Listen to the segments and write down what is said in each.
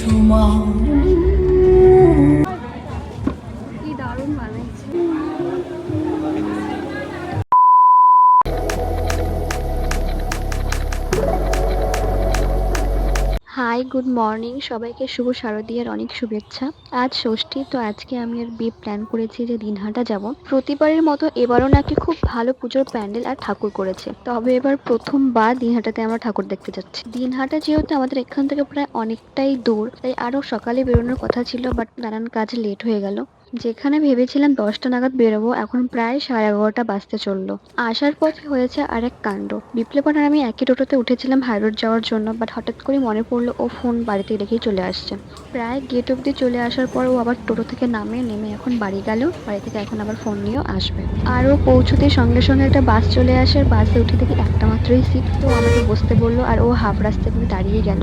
কি দারুণ বানাইছে। হাই, গুড মর্নিং সবাইকে। শুভ শারদীয়ার অনেক শুভেচ্ছা। আজ ষষ্ঠী, তো আজকে আমি আর বিয়ে প্ল্যান করেছি যে দিনহাটা যাব। প্রতিবারের মতো এবারও নাকি খুব ভালো পুজোর প্যান্ডেল আর ঠাকুর করেছে, তবে এবার প্রথমবার দিনহাটাতে আমরা ঠাকুর দেখতে যাচ্ছি। দিনহাটা যেহেতু আমাদের এখান থেকে প্রায় অনেকটাই দূর, তাই আরো সকালে বেরোনোর কথা ছিল, বাট নানান কাজে লেট হয়ে গেল। যেখানে ভেবেছিলাম 10টা নাগাদ বেরোবো, এখন প্রায় 11:30 বাজতে চললো। আসার পথে হয়েছে আরেক কাণ্ড। বিপ্লব আর আমি একই টোটোতে উঠেছিলাম হাই রোড যাওয়ার জন্য, বাট হঠাৎ করে মনে পড়লো ও ফোন বাড়িতে রেখেই চলে আসছে। প্রায় গেট অব্দি চলে আসার পর ও আবার টোটো থেকে নেমে এখন বাড়ি গেল। বাড়ি থেকে এখন আবার ফোন নিয়েও আসবে। আর ও পৌঁছতে সঙ্গে সঙ্গে একটা বাস চলে আসে, আর বাসে উঠে দেখি একটা মাত্রই সিট, তো আমাকে বসতে বললো আর ও হাফ রাস্তায় দাঁড়িয়ে গেল।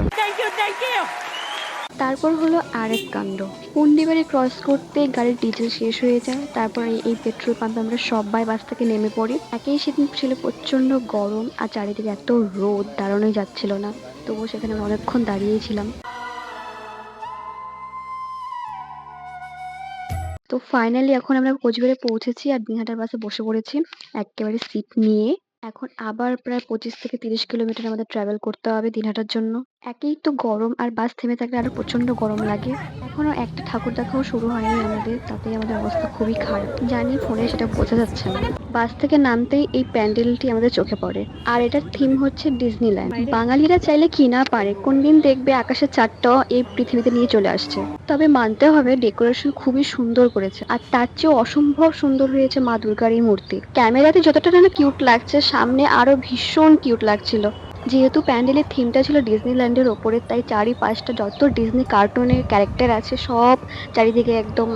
তারপর হলো আরেক কাণ্ড। পুন্ডিবাড়ি ক্রস করতে গাড়ির ডিজেল শেষ হয়ে যায়। তারপর এই পেট্রোল পাম্পে আমরা সবাই বাস থেকে নেমে পড়ি। একেই সেদিন ছিল প্রচন্ড গরম, আর চারিদিকে এত রোদ, দাঁড়ানোই যাচ্ছিল না। তবুও সেখানে আমরা অনেকক্ষণ দাঁড়িয়েই ছিলাম। তো ফাইনালি এখন আমরা কোচবিহারে পৌঁছেছি, আর দিনহাটার বাসে বসে পড়েছি একেবারে সিট নিয়ে। এখন আবার প্রায় 25 থেকে 30 কিলোমিটার আমাদের ট্রাভেল করতে হবে দিনহাটার জন্য। একেই তো গরম, আর বাস থেমে থাকলে আরো প্রচন্ড গরম লাগে। এখনো একটা ঠাকুর দেখাও শুরু হয়নি আমাদের, তাতেই আমাদের অবস্থা খুবই খারাপ। জানি ফোনে সেটা বোঝা যাচ্ছে না। বাস থেকে নামতেই এই প্যান্ডেলটি আমাদের চোখে পড়ে, আর এটার থিম হচ্ছে ডিজনিল্যান্ড। বাঙালিরা চাইলে কি না পারে, কোনদিন দেখবে আকাশের চাঁদটাও এই পৃথিবীতে নিয়ে চলে আসছে। তবে মানতে হবে ডেকোরেশন খুবই সুন্দর করেছে, আর তার চেয়েও অসম্ভব সুন্দর হয়েছে মা দুর্গার এই মূর্তি। ক্যামেরাতে যতটা না কিউট লাগছে, সামনে আরো ভীষণ কিউট লাগছিল। যেহেতু প্যান্ডেলের থিমটা ছিল ডিজনিল্যান্ডের ওপরে, তাই চারিপাশটা যত ডিজনি কার্টুনের ক্যারেক্টার আছে সব চারিদিকে একদম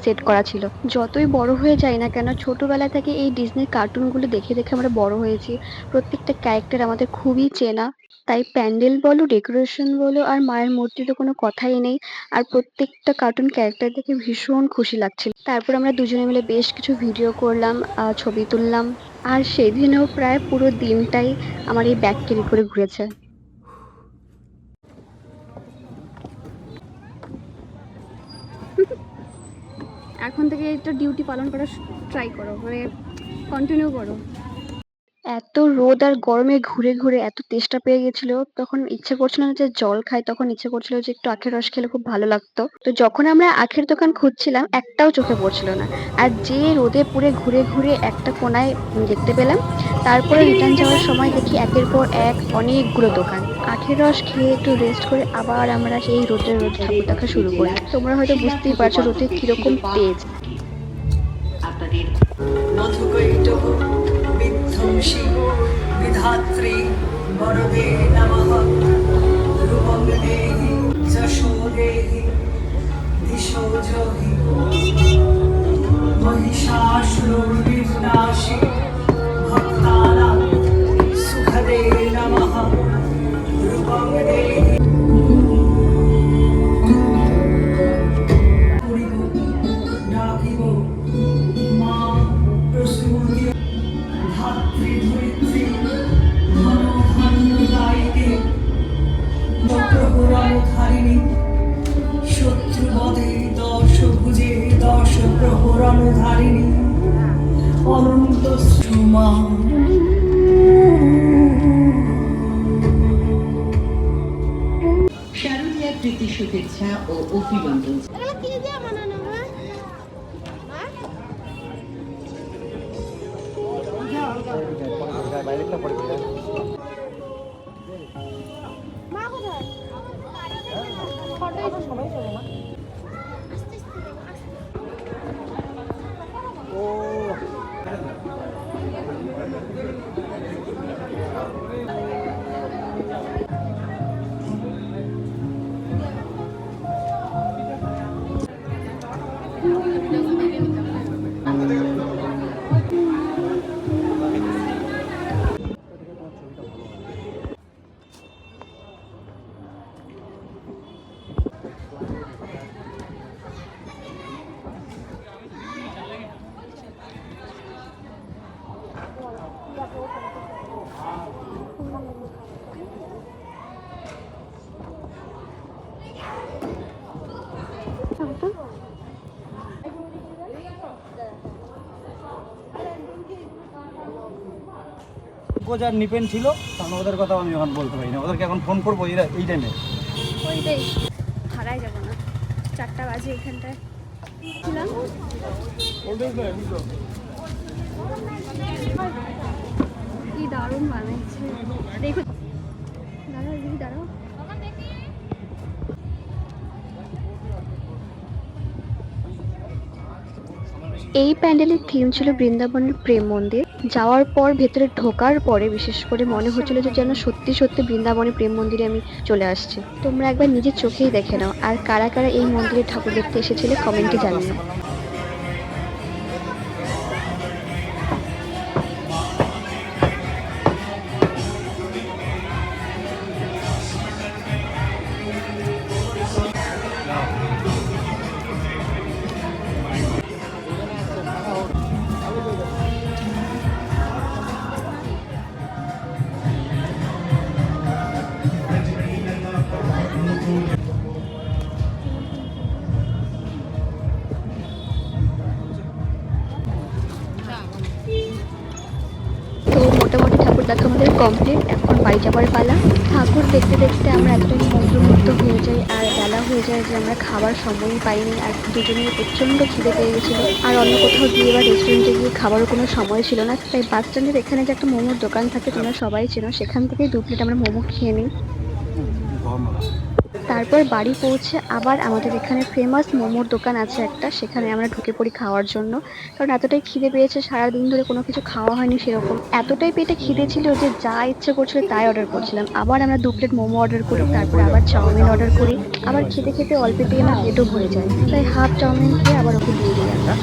সেট করা ছিল। যতই বড় হয়ে যাই না কেন, ছোটবেলা থেকে এই ডিজনির কার্টুনগুলো দেখে দেখে আমরা বড় হয়েছি। প্রত্যেকটা ক্যারেক্টার আমাদের খুবই চেনা। তাই প্যান্ডেল বলো, ডেকোরেশন বলো, আর মায়ের মূর্তি তো কোনো কথাই নেই। আর প্রত্যেকটা কার্টুন ক্যারেক্টার দেখে ভীষণ খুশি লাগছিল। তারপর আমরা দুজনে মিলে বেশ কিছু ভিডিও করলাম, ছবি তুললাম। আর সেদিনও প্রায় পুরো দিনটাই আমার এই ব্যাগ ক্যারি করে ঘুরেছে। এখন থেকে এটা ডিউটি পালন করার ট্রাই করো, মানে কন্টিনিউ করো। এত রোদ আর গরমে ঘুরে ঘুরে এত তেষ্টা পেয়ে গেছিল, তখন ইচ্ছে করছিল না যে জল খাই, তখন ইচ্ছে করছিল যে একটু আখের রস খেলে খুব ভালো লাগতো। তো যখন আমরা আখের দোকান খুঁজছিলাম, একটাও চোখে পড়ছিল না। আর যে রোদে পুড়ে ঘুরে ঘুরে একটা কোনায় দেখতে পেলাম। তারপরে রিটার্ন যাওয়ার সময় দেখি একের পর এক অনেকগুলো দোকান। আখের রস খেয়ে একটু রেস্ট করে আবার আমরা সেই রোদে রোদ ঠাকুর দেখা শুরু করি। তোমরা হয়তো বুঝতেই পারছো রোদে কিরকম তেজ। আপনাদের মধুকৈটভ বিধ্বংসী বিধাত্রী বরদে নমঃ রূপং দেহি যশো দেহি দিশো জহি মহিষাসুর বিনাশী ভক্তানাং সুখদে নমঃ রূপং দেহি ডাকিব মা প্রসূতি ধাত্রী ধরিত্রী ধন ধান্য দায়িতে চক্রপুরাণধারিণী শত্রুবধে দশ ভুজে দশ প্রহরণধারিণী অনন্ত শ্রুমা। শারদীয়ার প্রীতি শুভেচ্ছা ও অভিনন্দন। তো। যার নিপেন ছিল কারণ ওদের কথা আমি এখন বলতে পারি না, ওদেরকে এখন ফোন করবো এই টাইমে। ওইটাই, হারাই যাবো না, 4টা বাজে এখানটায় ছিলাম। কি দারুণ বানাইছে দেখো, দাঁড়াও দিদি দাঁড়াও। এই প্যান্ডেলের থিম ছিল বৃন্দাবনের প্রেম মন্দির। যাওয়ার পর ভেতরে ঢোকার পরে বিশেষ করে মনে হচ্ছিল যে যেন সত্যি সত্যি বৃন্দাবনের প্রেম মন্দিরে আমি চলে আসছি। তোমরা একবার নিজের চোখেই দেখে নাও, আর কারা কারা এই মন্দিরে ঠাকুর দেখতে এসেছিলে কমেন্টে জানিও। তো মোটামুটি ঠাকুর দেখা আমাদের কমপ্লিট, এখন বাড়ি যাবার পালা। ঠাকুর দেখতে দেখতে আমরা এতটাই মন্ত্রমুগ্ধ হয়ে যাই আর বেলা হয়ে যায় যে আমরা খাবার সময়ই পাইনি, আর দুজনের প্রচণ্ড খিদে পেয়ে গেছিলো। আর অন্য কোথাও গিয়ে বা রেস্টুরেন্টে গিয়ে খাবারও কোনো সময় ছিল না, তাই বাস স্ট্যান্ডের এখানে যে একটা মোমোর দোকান থাকে তোমরা সবাই চেনো, সেখান থেকেই 2 প্লেট আমরা মোমো খেয়ে নিই। তারপর বাড়ি পৌঁছে আবার আমাদের এখানে ফেমাস মোমোর দোকান আছে একটা, সেখানে আমরা ঢুকে পড়ি খাওয়ার জন্য। কারণ এতটাই খিদে পেয়েছে, সারাদিন ধরে কোনো কিছু খাওয়া হয়নি সেরকম, এতটাই পেটে খিদে ছিল যে যা ইচ্ছে করছিল তাই অর্ডার করছিলাম। আবার আমরা 2 প্লেট মোমো অর্ডার করি, তারপর আবার চাউমিন অর্ডার করি। আবার খেতে খেতে অল্প পেয়ে আমার পেটও ভরে যায়, তাই হাফ চাউমিন খেয়ে আবার ওকে দিয়ে দিই আমরা।